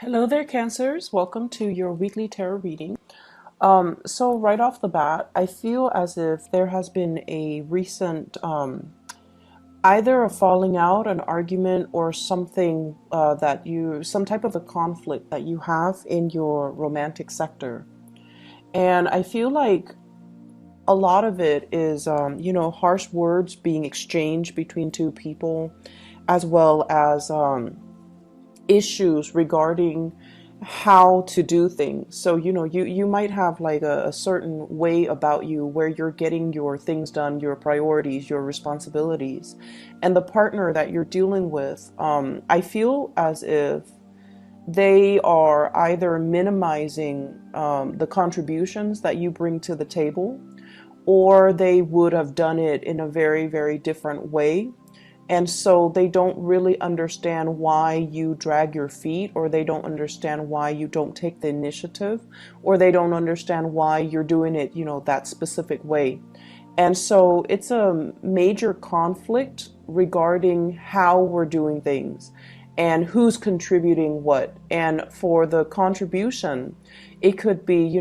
Hello there, Cancers. Welcome to your weekly tarot reading. So right off the bat, I feel as if there has been a recent either a falling out, an argument, or something some type of a conflict that you have in your romantic sector. And I feel like a lot of it is, harsh words being exchanged between two people, as well as issues regarding how to do things. So, you might have like a certain way about you where you're getting your things done, your priorities, your responsibilities. And the partner that you're dealing with, I feel as if they are either minimizing the contributions that you bring to the table, or they would have done it in a very, very different way. And so they don't really understand why you drag your feet, or they don't understand why you don't take the initiative, or they don't understand why you're doing it, that specific way. And so it's a major conflict regarding how we're doing things and who's contributing what. And for the contribution, it could be,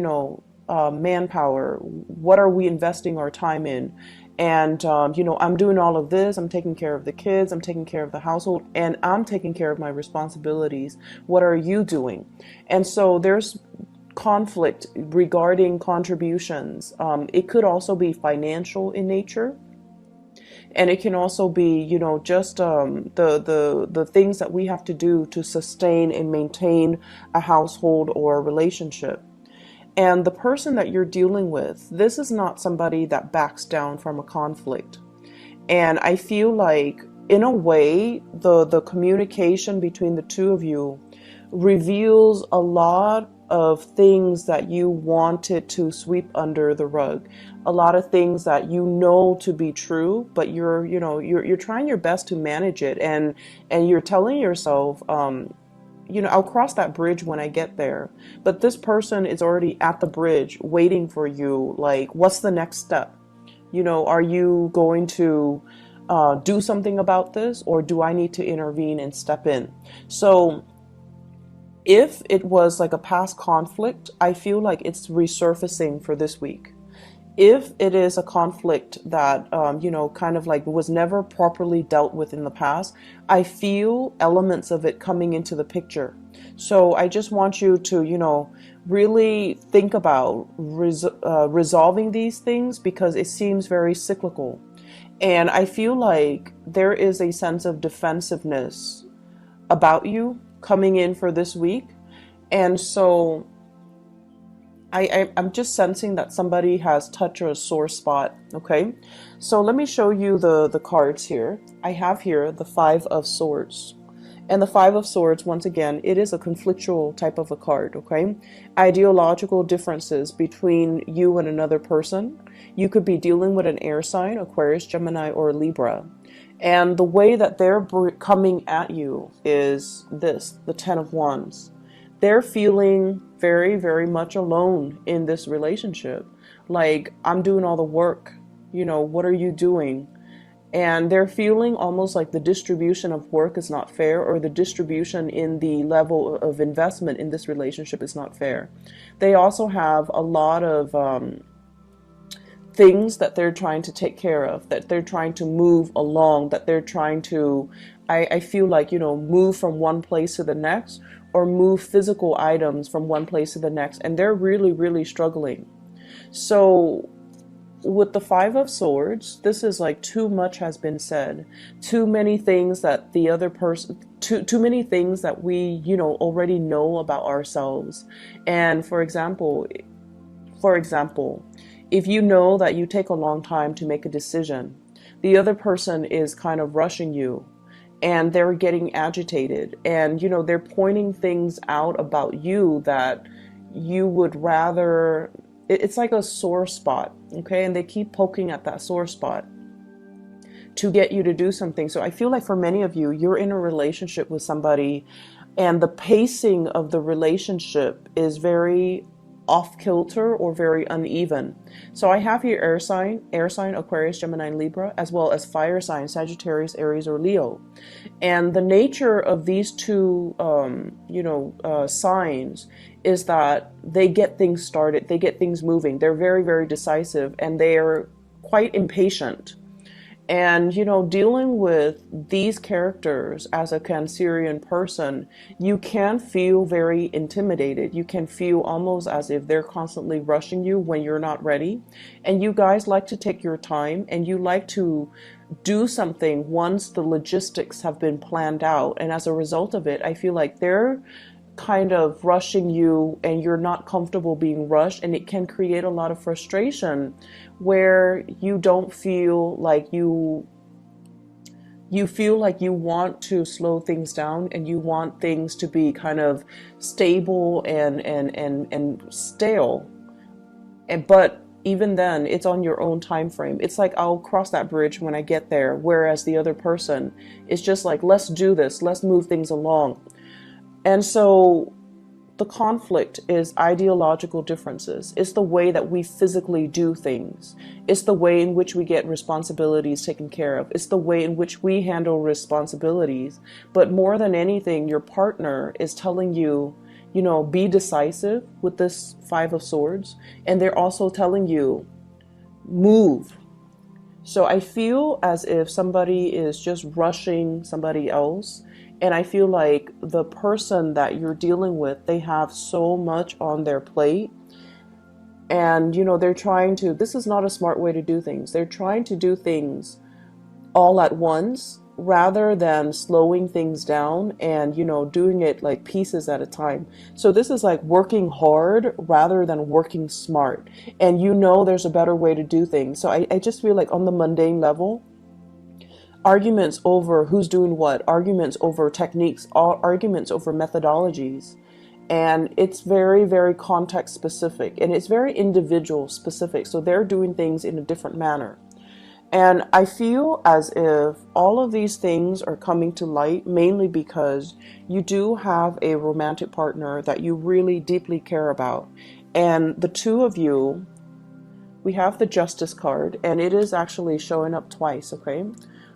manpower. What are we investing our time in? And, I'm doing all of this. I'm taking care of the kids. I'm taking care of the household, and I'm taking care of my responsibilities. What are you doing? And so there's conflict regarding contributions. It could also be financial in nature. And it can also be, just the things that we have to do to sustain and maintain a household or a relationship. And the person that you're dealing with, this is not somebody that backs down from a conflict. And I feel like, in a way, the communication between the two of you reveals a lot of things that you wanted to sweep under the rug. A lot of things that you know to be true, but you're trying your best to manage it, and you're telling yourself, I'll cross that bridge when I get there. But this person is already at the bridge waiting for you. Like, what's the next step? Are you going to do something about this, or do I need to intervene and step in? So if it was like a past conflict, I feel like it's resurfacing for this week. If it is a conflict that, kind of like was never properly dealt with in the past, I feel elements of it coming into the picture. So I just want you to, really think about resolving these things, because it seems very cyclical. And I feel like there is a sense of defensiveness about you coming in for this week. And so I'm just sensing that somebody has touched a sore spot, okay? So let me show you the cards here. I have here the Five of Swords. And the Five of Swords, once again, it is a conflictual type of a card, okay? Ideological differences between you and another person. You could be dealing with an air sign, Aquarius, Gemini, or Libra. And the way that they're coming at you is this, the Ten of Wands. They're feeling very, very much alone in this relationship. Like, I'm doing all the work. What are you doing? And they're feeling almost like the distribution of work is not fair, or the distribution in the level of investment in this relationship is not fair. They also have a lot of things that they're trying to take care of, that they're trying to move along, that they're trying to, I feel like, move from one place to the next, or move physical items from one place to the next. And they're really, really struggling. So with the Five of Swords, this is like too much has been said. Too many things that the other person, too many things that we, already know about ourselves. And for example, if you know that you take a long time to make a decision, the other person is kind of rushing you, and they're getting agitated, and they're pointing things out about you that you would rather, it's like a sore spot, okay? And they keep poking at that sore spot to get you to do something. So I feel like for many of you, you're in a relationship with somebody, and the pacing of the relationship is very off kilter or very uneven. So I have here air sign, Aquarius, Gemini, and Libra, as well as fire sign, Sagittarius, Aries, or Leo. And the nature of these two, signs is that they get things started, they get things moving. They're very, very decisive, and they are quite impatient. And, dealing with these characters as a Cancerian person, you can feel very intimidated. You can feel almost as if they're constantly rushing you when you're not ready. And you guys like to take your time, and you like to do something once the logistics have been planned out. And as a result of it, I feel like they're kind of rushing you and you're not comfortable being rushed, and it can create a lot of frustration where you don't feel like you feel like you want to slow things down, and you want things to be kind of stable and stale. But even then, it's on your own time frame. It's like, I'll cross that bridge when I get there, whereas the other person is just like, let's do this, let's move things along. And so the conflict is ideological differences. It's the way that we physically do things. It's the way in which we get responsibilities taken care of. It's the way in which we handle responsibilities. But more than anything, your partner is telling you, be decisive with this Five of Swords. And they're also telling you, move. So I feel as if somebody is just rushing somebody else. And I feel like the person that you're dealing with, they have so much on their plate. And, they're trying to, this is not a smart way to do things. They're trying to do things all at once rather than slowing things down and, doing it like pieces at a time. So this is like working hard rather than working smart. And there's a better way to do things. So I just feel like on the mundane level, arguments over who's doing what, arguments over techniques, arguments over methodologies. And it's very, very context specific, and it's very individual specific. So they're doing things in a different manner. And I feel as if all of these things are coming to light mainly because you do have a romantic partner that you really deeply care about. And the two of you, we have the Justice card, and it is actually showing up twice, okay?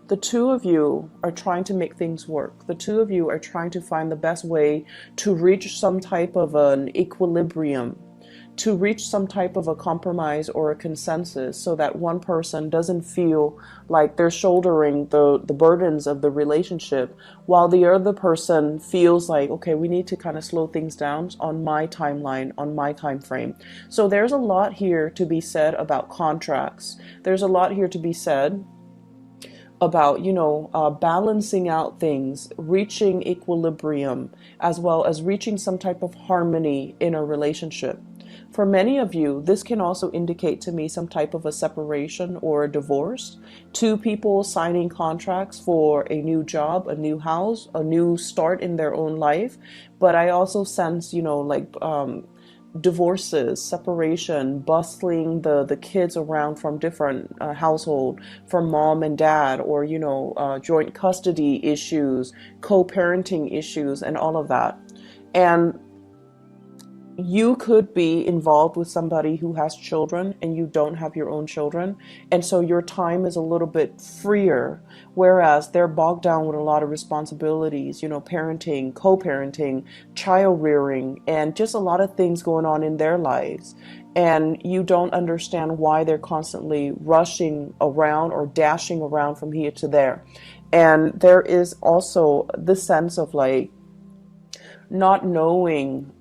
The two of you are trying to make things work. The two of you are trying to find the best way to reach some type of an equilibrium, to reach some type of a compromise or a consensus, so that one person doesn't feel like they're shouldering the burdens of the relationship, while the other person feels like, okay, we need to kind of slow things down on my timeline, on my time frame. So there's a lot here to be said about contracts. There's a lot here to be said about, balancing out things, reaching equilibrium, as well as reaching some type of harmony in a relationship. For many of you, this can also indicate to me some type of a separation or a divorce. Two people signing contracts for a new job, a new house, a new start in their own life. But I also sense, divorces, separation, bustling the kids around from different household, from mom and dad, or joint custody issues, co-parenting issues, and all of that. And you could be involved with somebody who has children and you don't have your own children, and so your time is a little bit freer, whereas they're bogged down with a lot of responsibilities, parenting, co-parenting, child rearing, and just a lot of things going on in their lives. And you don't understand why they're constantly rushing around or dashing around from here to there. And there is also this sense of like not knowing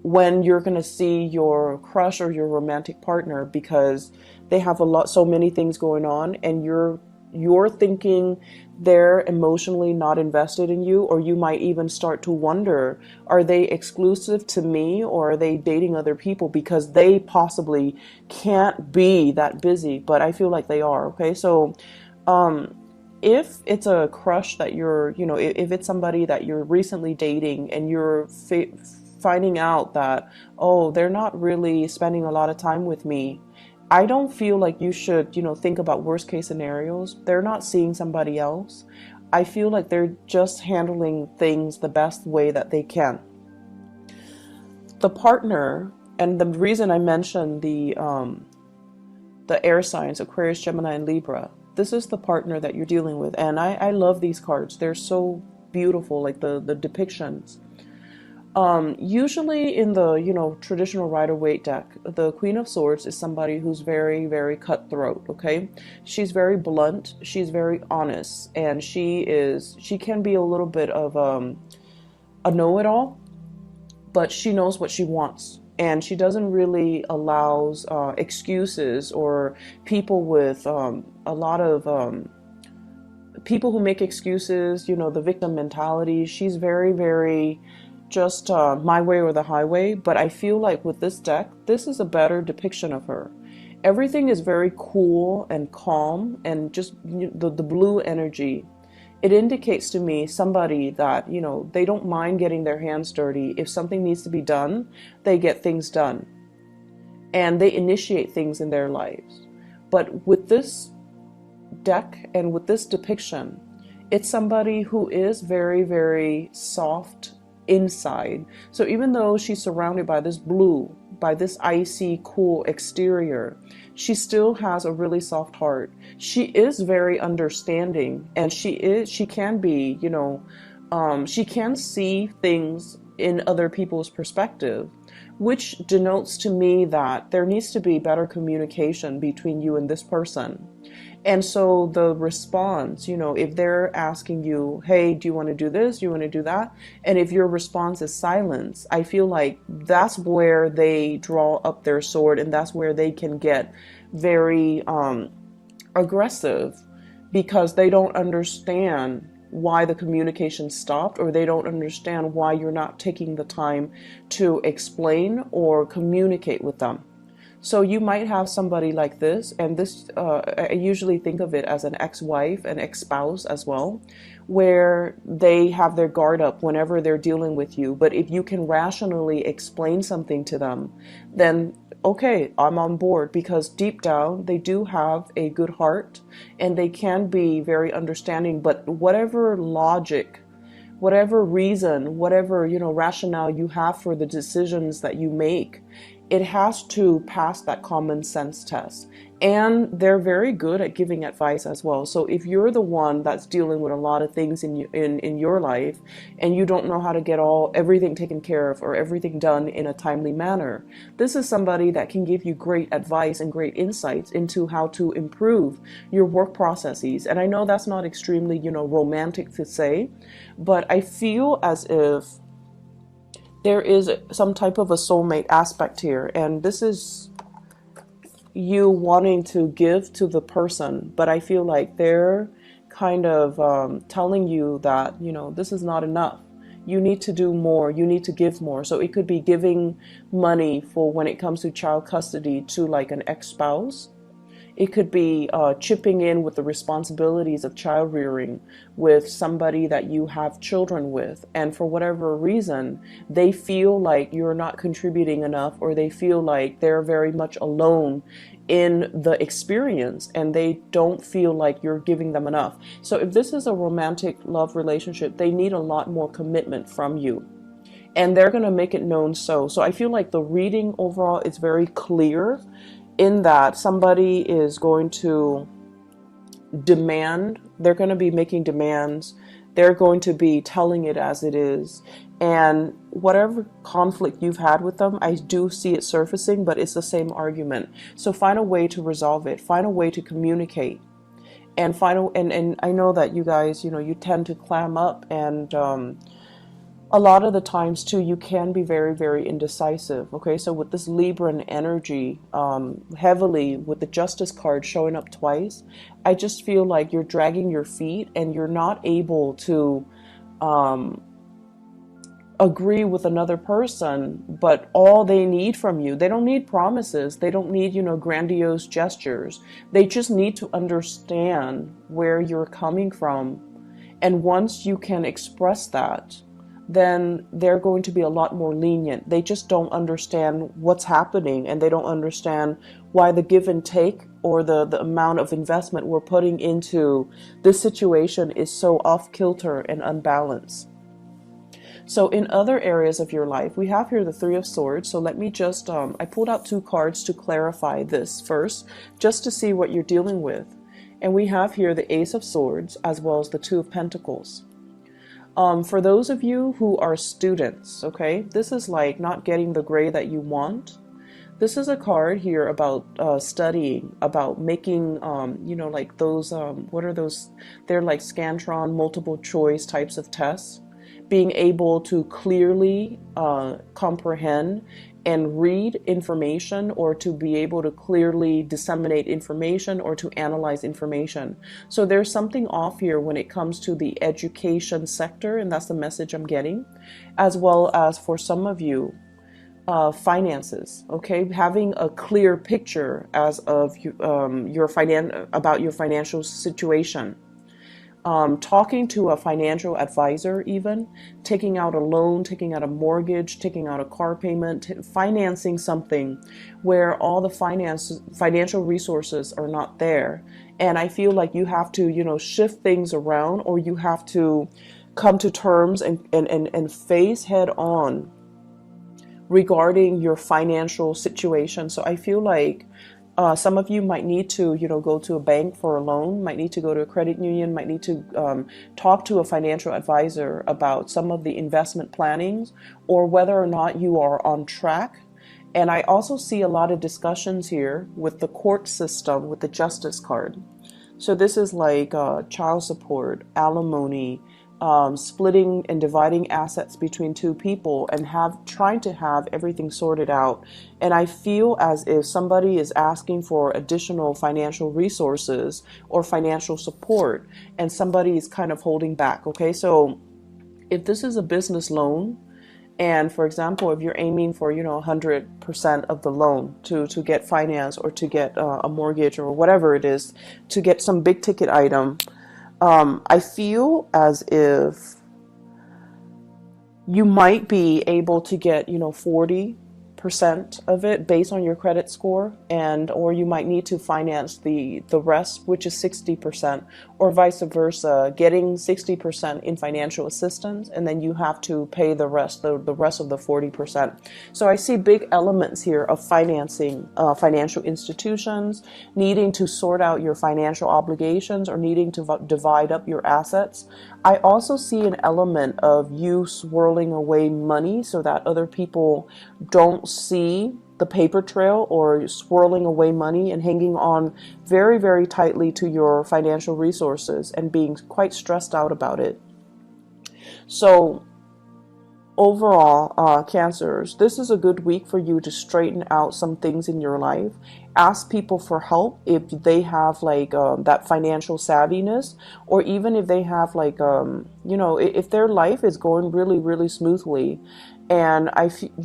when you're going to see your crush or your romantic partner, because they have so many things going on, and you're thinking they're emotionally not invested in you, or you might even start to wonder, are they exclusive to me, or are they dating other people, because they possibly can't be that busy, but I feel like they are. Okay, so if it's a crush that you're, if it's somebody that you're recently dating and you're finding out that, oh, they're not really spending a lot of time with me, I don't feel like you should, think about worst case scenarios. They're not seeing somebody else. I feel like they're just handling things the best way that they can. The partner And the reason I mentioned the air signs, Aquarius, Gemini, and Libra, this is the partner that you're dealing with. And I love these cards. They're so beautiful, like the depictions. Usually in the, traditional Rider-Waite deck, the Queen of Swords is somebody who's very, very cutthroat, okay? She's very blunt, she's very honest, and she can be a little bit of a know-it-all, but she knows what she wants. And she doesn't really allows excuses, or people with a lot of people who make excuses, the victim mentality. She's very, very just my way or the highway. But I feel like with this deck, this is a better depiction of her. Everything is very cool and calm, and just the blue energy. It indicates to me somebody that, they don't mind getting their hands dirty. If something needs to be done, they get things done. And they initiate things in their lives. But with this deck and with this depiction, it's somebody who is very, very soft inside. So even though she's surrounded by this blue, by this icy, cool exterior, she still has a really soft heart. She is very understanding, and she can be, she can see things in other people's perspective, which denotes to me that there needs to be better communication between you and this person. And so the response, if they're asking you, hey, do you want to do this? Do you want to do that? And if your response is silence, I feel like that's where they draw up their sword, and that's where they can get very aggressive, because they don't understand why the communication stopped, or they don't understand why you're not taking the time to explain or communicate with them. So you might have somebody like this, and this, I usually think of it as an ex-wife, an ex-spouse as well, where they have their guard up whenever they're dealing with you. But if you can rationally explain something to them, then okay, I'm on board, because deep down they do have a good heart and they can be very understanding. But whatever logic, whatever reason, whatever, rationale you have for the decisions that you make, it has to pass that common sense test. And they're very good at giving advice as well. So if you're the one that's dealing with a lot of things in your life, and you don't know how to get everything taken care of or everything done in a timely manner, this is somebody that can give you great advice and great insights into how to improve your work processes. And I know that's not extremely, romantic to say, but I feel as if there is some type of a soulmate aspect here, and this is you wanting to give to the person, but I feel like they're kind of telling you that, this is not enough. You need to do more. You need to give more. So it could be giving money for when it comes to child custody to like an ex-spouse. It could be chipping in with the responsibilities of child rearing with somebody that you have children with. And for whatever reason, they feel like you're not contributing enough, or they feel like they're very much alone in the experience, and they don't feel like you're giving them enough. So if this is a romantic love relationship, they need a lot more commitment from you. And they're going to make it known so. So I feel like the reading overall is very clear, in that somebody is going to demand, they're going to be making demands, they're going to be telling it as it is. And whatever conflict you've had with them, I do see it surfacing, but it's the same argument. So find a way to resolve it, find a way to communicate, and and I know that you guys, you tend to clam up, and a lot of the times too, you can be very, very indecisive. Okay, so with this Libran energy, heavily with the Justice card showing up twice, I just feel like you're dragging your feet and you're not able to agree with another person. But all they need from you, they don't need promises, they don't need, grandiose gestures. They just need to understand where you're coming from. And once you can express that, then they're going to be a lot more lenient. They just don't understand what's happening, and they don't understand why the give and take, or the amount of investment we're putting into this situation, is so off kilter and unbalanced. So in other areas of your life, we have here the Three of Swords. So let me just, I pulled out two cards to clarify this first, just to see what you're dealing with. And we have here the Ace of Swords as well as the Two of Pentacles. For those of you who are students, okay, this is like not getting the grade that you want. This is a card here about studying, about making, you know, like those, what are those? They're like Scantron multiple choice types of tests. Being able to clearly comprehend and read information, or to be able to clearly disseminate information or to analyze information. So there's something off here when it comes to the education sector, and that's the message I'm getting, as well as for some of you, finances, okay, having a clear picture as of about your financial situation. Talking to a financial advisor, even taking out a loan, taking out a mortgage, taking out a car payment, financing something where all the financial resources are not there. And I feel like you have to, you know, shift things around, or you have to come to terms and face head on regarding your financial situation. So I feel like some of you might need to, you know, go to a bank for a loan, might need to go to a credit union, might need to talk to a financial advisor about some of the investment plannings, or whether or not you are on track. And I also see a lot of discussions here with the court system, with the Justice card. So this is like child support, alimony, splitting and dividing assets between two people, and trying to have everything sorted out. And I feel as if somebody is asking for additional financial resources or financial support, and somebody is kind of holding back. Okay, so if this is a business loan, and for example, if you're aiming for, you know, 100% of the loan to get finance, or to get a mortgage, or whatever it is, to get some big ticket item, I feel as if you might be able to get, you know, 40% of it based on your credit score, or you might need to finance the rest, which is 60%, or vice versa, getting 60% in financial assistance, and then you have to pay the rest of the 40%. So I see big elements here of financing financial institutions, needing to sort out your financial obligations, or needing to divide up your assets. I also see an element of you swirling away money so that other people don't see the paper trail, or swirling away money and hanging on very, very tightly to your financial resources and being quite stressed out about it. So overall, Cancers, this is a good week for you to straighten out some things in your life. Ask people for help if they have like that financial savviness, or even if they have like, you know, if their life is going really, really smoothly, and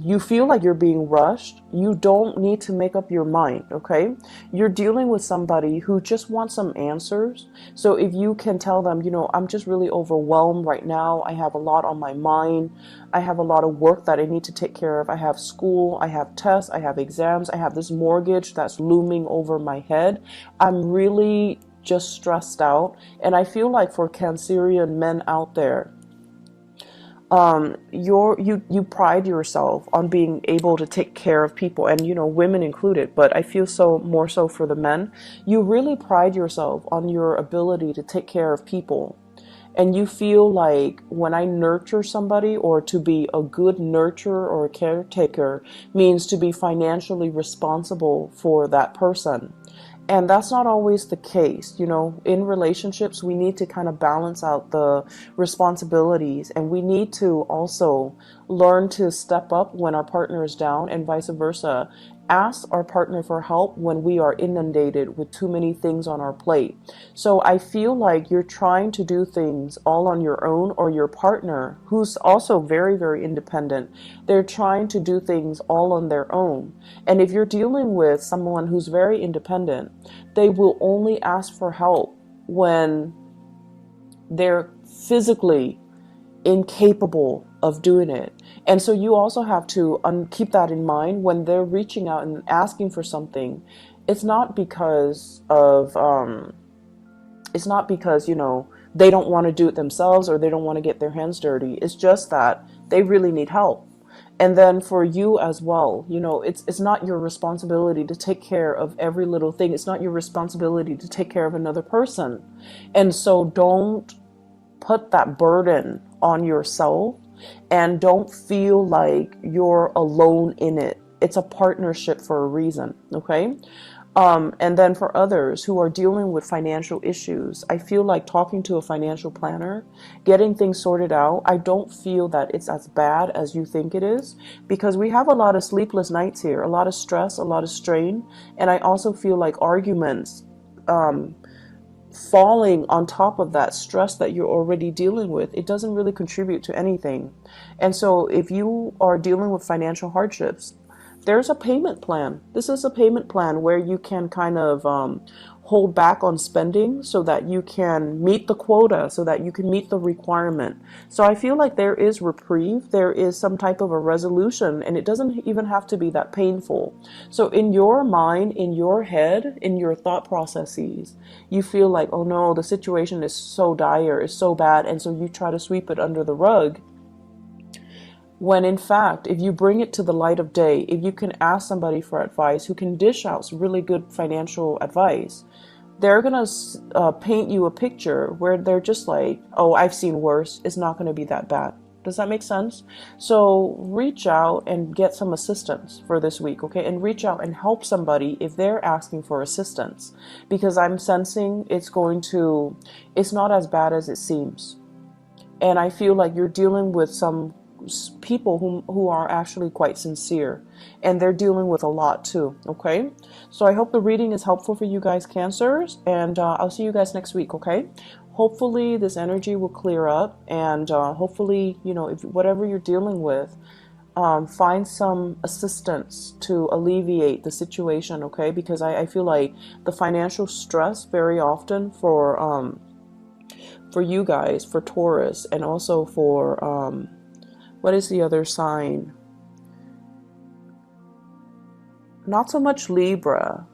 you feel like you're being rushed, you don't need to make up your mind, okay? You're dealing with somebody who just wants some answers. So if you can tell them, you know, I'm just really overwhelmed right now. I have a lot on my mind. I have a lot of work that I need to take care of. I have school, I have tests, I have exams, I have this mortgage that's looming over my head. I'm really just stressed out. And I feel like for Cancerian men out there, you pride yourself on being able to take care of people, and you know, women included, but I feel so more so for the men. You really pride yourself on your ability to take care of people. And you feel like, when I nurture somebody, or to be a good nurturer or a caretaker, means to be financially responsible for that person. And that's not always the case. You know, in relationships, we need to kind of balance out the responsibilities, and we need to also learn to step up when our partner is down, and vice versa. Ask our partner for help when we are inundated with too many things on our plate. So I feel like you're trying to do things all on your own, or your partner, who's also very, very independent, they're trying to do things all on their own. And if you're dealing with someone who's very independent, they will only ask for help when they're physically incapable of doing it. And so you also have to keep that in mind when they're reaching out and asking for something. It's not because of you know, they don't want to do it themselves, or they don't want to get their hands dirty. It's just that they really need help. And then for you as well, you know, it's not your responsibility to take care of every little thing. It's not your responsibility to take care of another person. And so don't put that burden on yourself, and don't feel like you're alone in it. It's a partnership for a reason, okay? And then for others who are dealing with financial issues, I feel like talking to a financial planner, getting things sorted out, I don't feel that it's as bad as you think it is, because we have a lot of sleepless nights here, a lot of stress, a lot of strain. And I also feel like arguments, falling on top of that stress that you're already dealing with, it doesn't really contribute to anything. And so if you are dealing with financial hardships, there's a payment plan. This is a payment plan where you can kind of hold back on spending so that you can meet the quota, so that you can meet the requirement. So I feel like there is reprieve, there is some type of a resolution, and it doesn't even have to be that painful. So in your mind, in your head, in your thought processes, you feel like, oh no, the situation is so dire, is so bad, and so you try to sweep it under the rug. When in fact, if you bring it to the light of day, if you can ask somebody for advice who can dish out really good financial advice, they're going to paint you a picture where they're just like, oh, I've seen worse. It's not going to be that bad. Does that make sense? So reach out and get some assistance for this week, okay? And reach out and help somebody if they're asking for assistance, because I'm sensing it's not as bad as it seems. And I feel like you're dealing with some people who are actually quite sincere, and they're dealing with a lot too, okay? So I hope the reading is helpful for you guys, Cancers, and I'll see you guys next week, okay? Hopefully this energy will clear up, and hopefully, you know, if whatever you're dealing with, find some assistance to alleviate the situation, okay? Because I feel like the financial stress very often for you guys, for Taurus, and also for what is the other sign? Not so much Libra.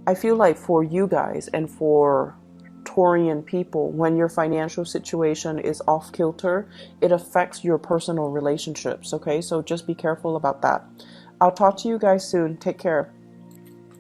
I feel like for you guys and for Taurian people, when your financial situation is off kilter, it affects your personal relationships, okay? So just be careful about that. I'll talk to you guys soon. Take care.